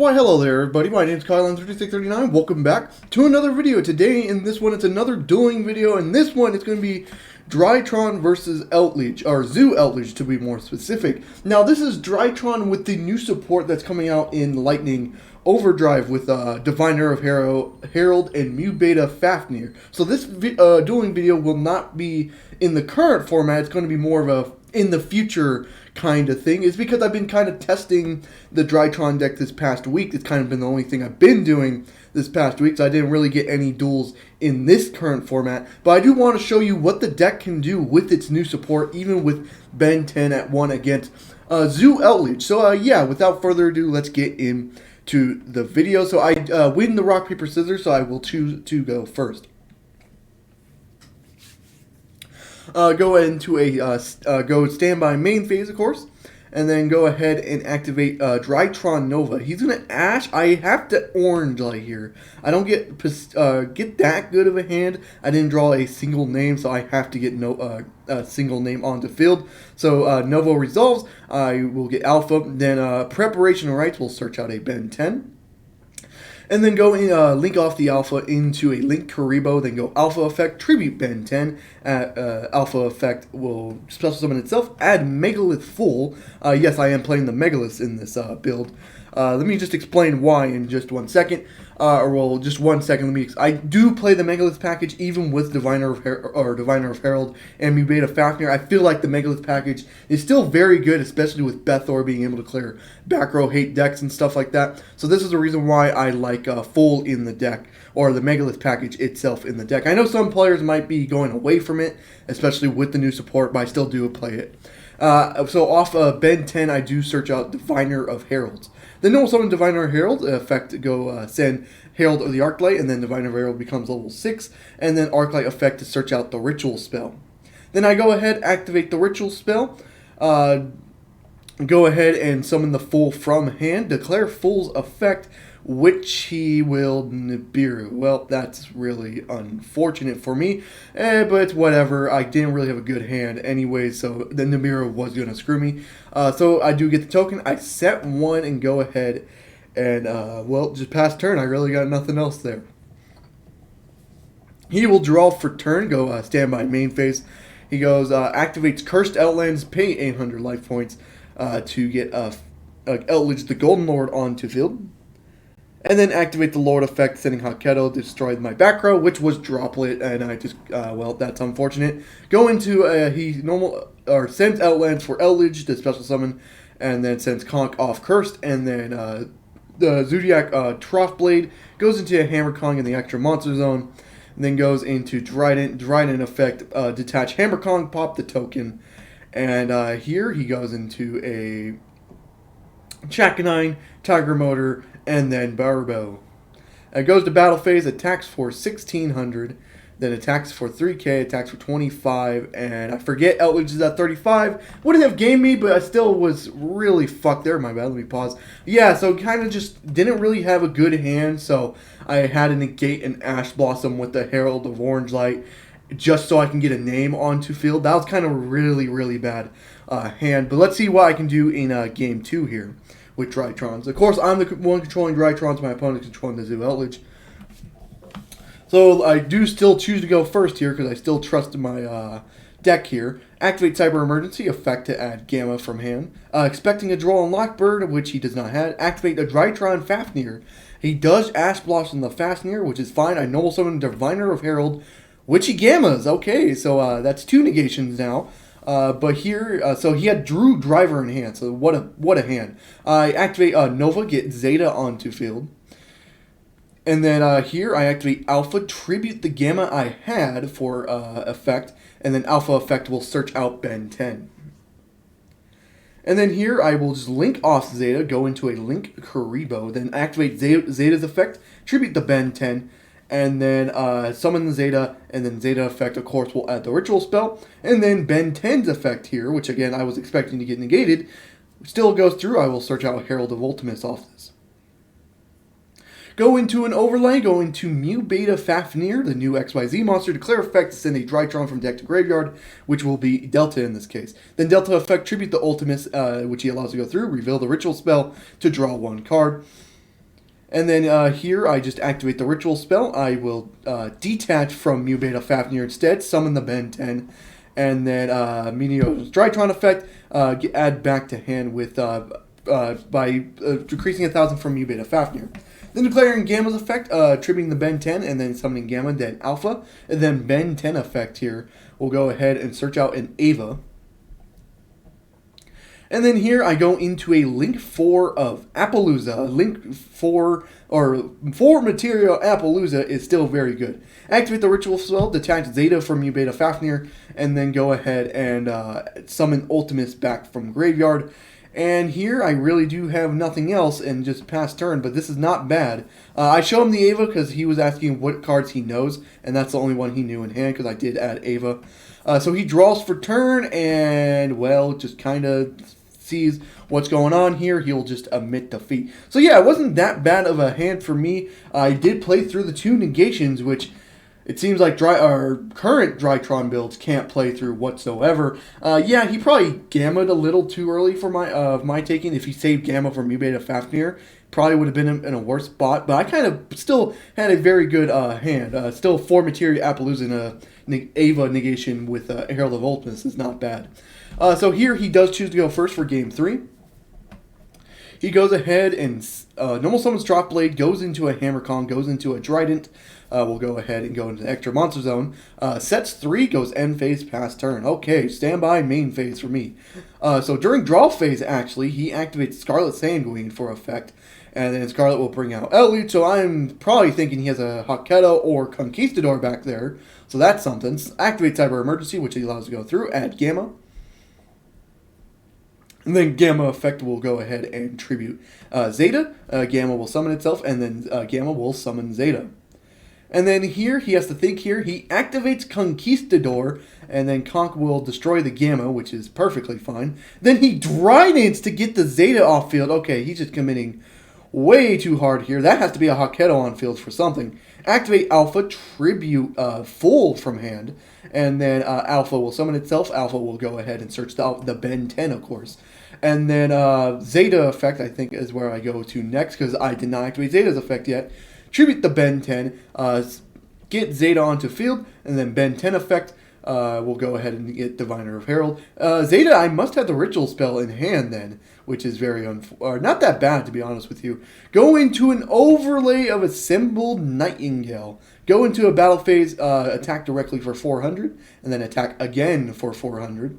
Why, hello there, everybody. My name is Kyle3639. Welcome back to another video. Today, in this one, it's another dueling video. In this one, it's going to be Drytron versus Eldlich, or Zoo Eldlich, to be more specific. Now, this is Drytron with the new support that's coming out in Lightning Overdrive with Diviner of Herald and Mu Beta Fafnir. So this dueling video will not be in the current format. It's going to be more of a in the future kind of thing. Is because I've been kind of testing the Drytron deck this past week. It's kind of been the only thing I've been doing this past week, so I didn't really get any duels in this current format. But I do want to show you what the deck can do with its new support, even with Ben 10 at 1 against Zoo Eldlich. So yeah, without further ado, let's get into the video. So I win the rock, paper, scissors, so I will choose to go first. Go into a go standby main phase, of course, and then go ahead and activate Drytron Nova. He's gonna Ash. I have to Orange Light here. I don't get that good of a hand. I didn't draw a single name, so I have to get a single name onto field. So Nova resolves. I will get Alpha. Then Preparation Rites will search out a Ben 10. And then go in, link off the Alpha into a Link Karibo, then go Alpha Effect, Tribute Ben 10. Alpha Effect will special summon itself, add Megalith Full. Yes, I am playing the Megaliths in this build. Let me just explain why in just 1 second. Just 1 second. I do play the Megalith package even with Diviner of Herald and Mu Beta Fafnir. I feel like the Megalith package is still very good, especially with Bethor being able to clear back row hate decks and stuff like that. So this is the reason why I like Full in the deck, or the Megalith package itself in the deck. I know some players might be going away from it, especially with the new support, but I still do play it. So off Ben 10, I do search out Diviner of Heralds. Then normal summon Diviner of Herald effect, go send Herald of the Arclight, and then Diviner of Herald becomes level 6, and then Arclight effect to search out the Ritual spell. Then I go ahead, activate the Ritual spell, go ahead and summon the Fool from hand, declare Fool's effect, which he will Nibiru. Well, that's really unfortunate for me, but it's whatever. I didn't really have a good hand anyway, so the Nibiru was going to screw me. So I do get the token. I set 1 and go ahead and, well, just pass turn. I really got nothing else there. He will draw for turn, go standby main phase. He goes, activates Cursed Outlands, pay 800 life points to get Eldlich, the Golden Lord, onto field. And then activate the Lord effect, sending Haketo, destroyed my back row, which was Droplet, and I just, well, that's unfortunate. Go into, he sends Outlands for Eldlich, the special summon, and then sends Conk off Cursed, and then the Zoodiac Trough Blade goes into a Hammer Kong in the extra monster zone, and then goes into Dryden effect, detach Hammer Kong, pop the token, and here he goes into a Chakanine, Tiger Motor, and then Barbo. It goes to battle phase, attacks for 1600, then attacks for 3k, attacks for 25, and I forget Eldlich is at 35. Wouldn't have gamed me, but I still was really fucked there. My bad, let me pause. Yeah, so kind of just didn't really have a good hand, so I had to negate an Ash Blossom with the Herald of Orange Light, just so I can get a name onto field. That was kind of a really, really bad hand, but let's see what I can do in game 2 here with Drytrons. Of course, I'm the one controlling Drytrons, my opponent's controlling the Zoo Eldlich. So I do still choose to go first here because I still trust my deck here. Activate Cyber Emergency, effect to add Gamma from hand. Expecting a draw on Lockbird, which he does not have. Activate a Drytron Fafnir. He does Ash Blossom the Fafnir, which is fine. I normal summon Diviner of Herald, which he Gammas. Okay, so that's 2 negations now. But here, so he had Drew Driver in hand, so what a hand. I activate Nova, get Zeta onto field. And then here I activate Alpha, tribute the Gamma I had for effect, and then Alpha effect will search out Ben 10. And then here I will just link off Zeta, go into a Link Karibo, then activate Zeta's effect, tribute the Ben 10, and then summon the Zeta, and then Zeta effect, of course, will add the Ritual spell, and then Ben 10's effect here, which again I was expecting to get negated, still goes through. I will search out Herald of Ultimus off this. Go into an overlay, go into Mu Beta Fafnir, the new XYZ monster, declare effect to send a Drytron from deck to graveyard, which will be Delta in this case. Then Delta effect, tribute the Ultimus, which he allows to go through, reveal the Ritual spell to draw 1 card. And then here, I just activate the ritual spell. I will detach from Mu Beta Fafnir instead, summon the Ben 10, and then Meteor's Drytron effect, add back to hand with by decreasing 1,000 from Mu Beta Fafnir. Then declaring Gamma's effect, tributing the Ben 10, and then summoning Gamma, then Alpha, and then Ben 10 effect here. We'll go ahead and search out an Ava. And then here I go into a Link 4 of Appaloosa. Link 4, or 4 Material Appaloosa is still very good. Activate the ritual spell, detach Zeta from Mu Beta Fafnir, and then go ahead and summon Ultimus back from Graveyard. And here I really do have nothing else and just pass turn, but this is not bad. I show him the Ava because he was asking what cards he knows, and that's the only one he knew in hand because I did add Ava. So he draws for turn and, well, just kind of sees what's going on here. He'll just admit defeat. So yeah, it wasn't that bad of a hand for me. I did play through the 2 negations, which it seems like our current Drytron builds can't play through whatsoever. Yeah, he probably gammaed a little too early for my taking. If he saved Gamma from Mu Beta Fafnir, probably would have been in a worse spot. But I kind of still had a very good hand. Still 4 Materia Appaloosa and a Ava negation with Herald of Ultimus is not bad. So here he does choose to go first for game 3. He goes ahead and normal summons Drop Blade, goes into a Hammer Kong, goes into a Trident. We'll go ahead and go into the extra monster zone. Sets 3, goes end phase, pass turn. Okay, standby main phase for me. So during draw phase, actually, he activates Scarlet Sanguine for effect. And then Scarlet will bring out Eldlich, so I'm probably thinking he has a Hokkaido or Conquistador back there. So that's something. Activate Cyber Emergency, which he allows to go through. Add Gamma. And then Gamma effect will go ahead and tribute Zeta. Gamma will summon itself, and then Gamma will summon Zeta. And then here, he has to think here. He activates Conquistador, and then Conk will destroy the Gamma, which is perfectly fine. Then he Tridents to get the Zeta off field. Okay, he's just committing way too hard here. That has to be a Hokkaido on field for something. Activate Alpha, tribute full from hand, and then Alpha will summon itself. Alpha will go ahead and search the Ben 10, of course. And then Zeta effect, I think, is where I go to next, because I did not activate Zeta's effect yet. Tribute the Ben 10, get Zeta onto field, and then Ben 10 effect, we'll go ahead and get Diviner of Herald. Zeta, I must have the ritual spell in hand then, which is very not that bad, to be honest with you. Go into an overlay of Assembled Nightingale. Go into a battle phase, attack directly for 400, and then attack again for 400.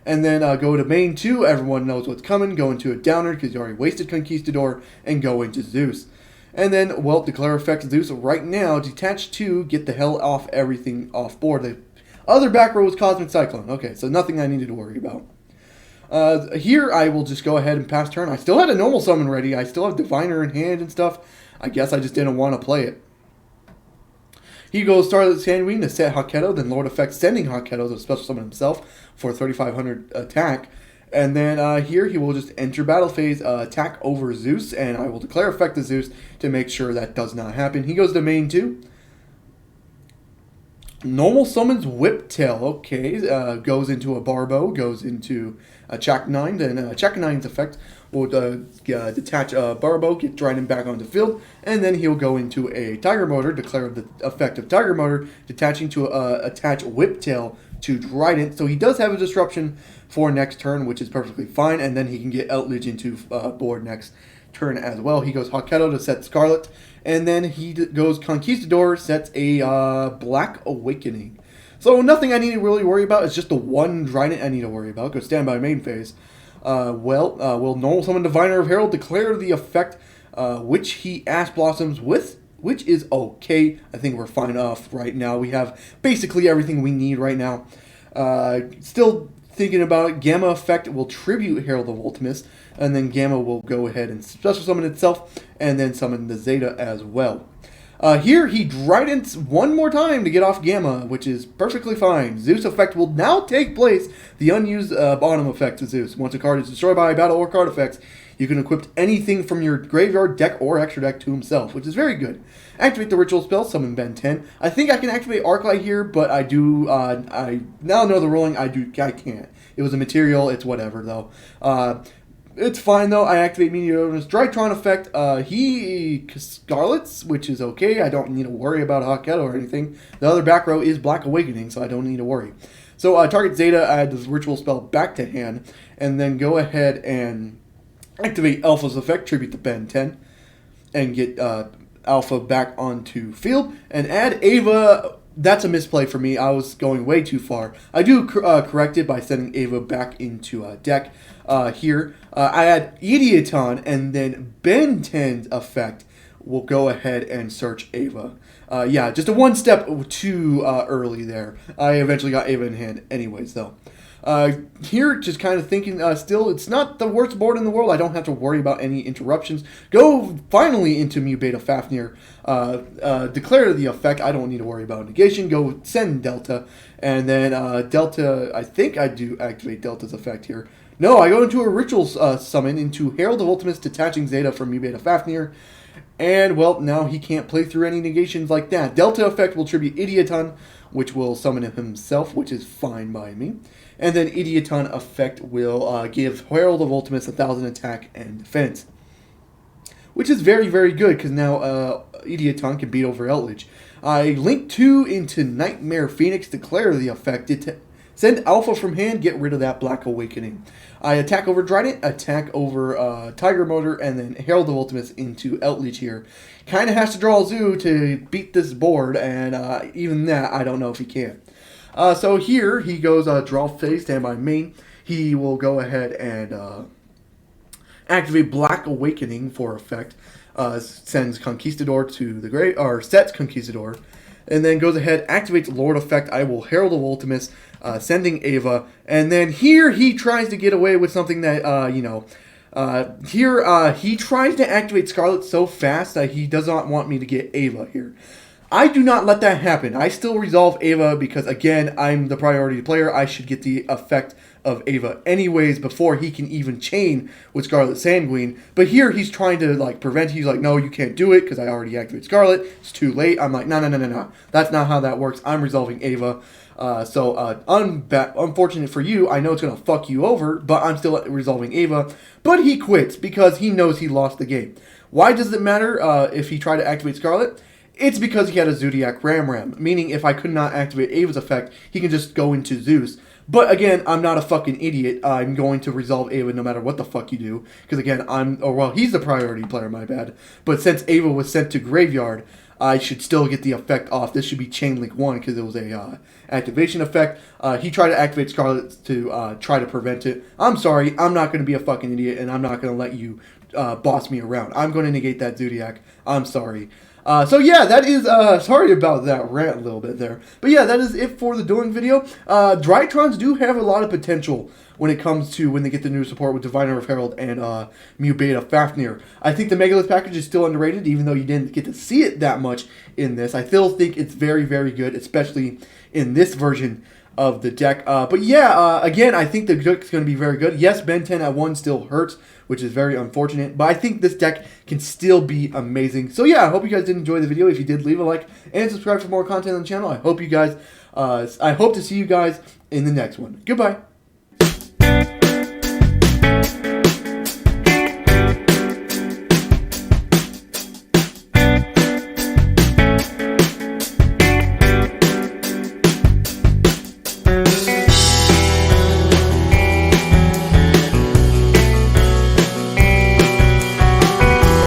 And then go to main 2, everyone knows what's coming. Go into a downer because you already wasted Conquistador, and go into Zeus. And then, well, declare effect Zeus right now. Detach 2, get the hell off everything off board. The other back row was Cosmic Cyclone. Okay, so nothing I needed to worry about. Here, I will just go ahead and pass turn. I still had a normal summon ready. I still have Diviner in hand and stuff. I guess I just didn't want to play it. He goes Starlit Sanguine to set Hokkaido, then Lord Effect sending Hokkaido to special summon himself for 3,500 attack. And then here he will just enter battle phase, attack over Zeus, and I will declare effect to Zeus to make sure that does not happen. He goes to main 2. Normal summons Whiptail, okay, goes into a Barbo, goes into a Chak 9, then Chak 9's effect will detach Barbo, get Dryden back onto the field, and then he'll go into a Tiger Motor, declare the effect of Tiger Motor, detaching to attach Whiptail to Dryden. So he does have a disruption for next turn, which is perfectly fine, and then he can get Eldlich into board next turn as well. He goes Hokkaido to set Scarlet, and then he goes Conquistador, sets a Black Awakening. So nothing I need to really worry about. It's just the one Dryden I need to worry about. Go standby main phase. Will normal summon Diviner of Herald, declare the effect which he Ash Blossoms with, which is okay. I think we're fine off right now. We have basically everything we need right now. Still thinking about it. Gamma effect will tribute Herald of Ultimus, and then Gamma will go ahead and special summon itself, and then summon the Zeta as well. Here he Tridents one more time to get off Gamma, which is perfectly fine. Zeus effect will now take place. The unused bottom effect to Zeus. Once a card is destroyed by a battle or card effects, you can equip anything from your graveyard, deck, or extra deck to himself, which is very good. Activate the ritual spell, summon Ben 10. I think I can activate Arclight here, but I do. I now know the ruling. I can't. It was a material. It's whatever though. it's fine though. I activate Meteor's Drytron effect. He Scarlets, which is okay. I don't need to worry about Hawkette or anything. The other back row is Black Awakening, so I don't need to worry. So target Zeta, add this ritual spell back to hand, and then go ahead and activate Alpha's effect, tribute to Ben 10, and get Alpha back onto field, and add Ava. That's a misplay for me. I was going way too far. I do correct it by sending Ava back into deck. Here, I add Idioton, and then Ben 10's effect will go ahead and search Ava. Yeah, just a one step too early there. I eventually got Ava in hand anyways, though. Here, just kind of thinking, still, it's not the worst board in the world. I don't have to worry about any interruptions. Go finally into Mu Beta Fafnir. Declare the effect. I don't need to worry about negation. Go send Delta. And then Delta, I think I do activate Delta's effect here. No, I go into a ritual summon into Herald of Ultimates, detaching Zeta from Mu Beta Fafnir. And, well, now he can't play through any negations like that. Delta effect will tribute Idioton, which will summon him himself, which is fine by me. And then Idioton effect will give Herald of Ultimates 1,000 attack and defense, which is very, very good, because now Idioton can beat over Eldlich. I link 2 into Nightmare Phoenix, declare the effect. Send Alpha from hand, get rid of that Black Awakening. I attack over Drytron, attack over Tiger Motor, and then Herald of Ultimates into Eldlich here. Kind of has to draw a Zoo to beat this board, and even that, I don't know if he can. So here, he goes draw phase, standby main. He will go ahead and activate Black Awakening for effect. Sends Conquistador to the grave, or sets Conquistador. And then goes ahead, activates Lord effect. I will Herald of Ultimates, sending Ava. And then here he tries to get away with something that, he tries to activate Scarlet so fast that he does not want me to get Ava here. I do not let that happen. I still resolve Ava because, again, I'm the priority player. I should get the effect of Ava anyways before he can even chain with Scarlet Sanguine. But here he's trying to prevent. He's like, no, you can't do it because I already activated Scarlet. It's too late. I'm like, no. That's not how that works. I'm resolving Ava. Unfortunate for you, I know it's going to fuck you over, but I'm still resolving Ava. But he quits because he knows he lost the game. Why does it matter if he tried to activate Scarlet? It's because he had a Zoodiac Ram, meaning if I could not activate Ava's effect, he can just go into Zeus. But again, I'm not a fucking idiot. I'm going to resolve Ava no matter what the fuck you do. Because again, he's the priority player, my bad. But since Ava was sent to Graveyard, I should still get the effect off. This should be Chain Link 1 because it was a activation effect. He tried to activate Scarlet to try to prevent it. I'm sorry, I'm not going to be a fucking idiot, and I'm not going to let you boss me around. I'm going to negate that Zoodiac. I'm sorry. So yeah, that is, sorry about that rant a little bit there. But yeah, that is it for the dueling video. Drytrons do have a lot of potential when it comes to when they get the new support with Diviner of Herald and Mu Beta Fafnir. I think the Megalith package is still underrated, even though you didn't get to see it that much in this. I still think it's very, very good, especially in this version of the deck. But yeah, again, I think the deck's going to be very good. Yes, Ben 10 at 1 still hurts, which is very unfortunate, but I think this deck can still be amazing. So yeah, I hope you guys did enjoy the video. If you did, leave a like and subscribe for more content on the channel. I hope you guys, I hope to see you guys in the next one. Goodbye.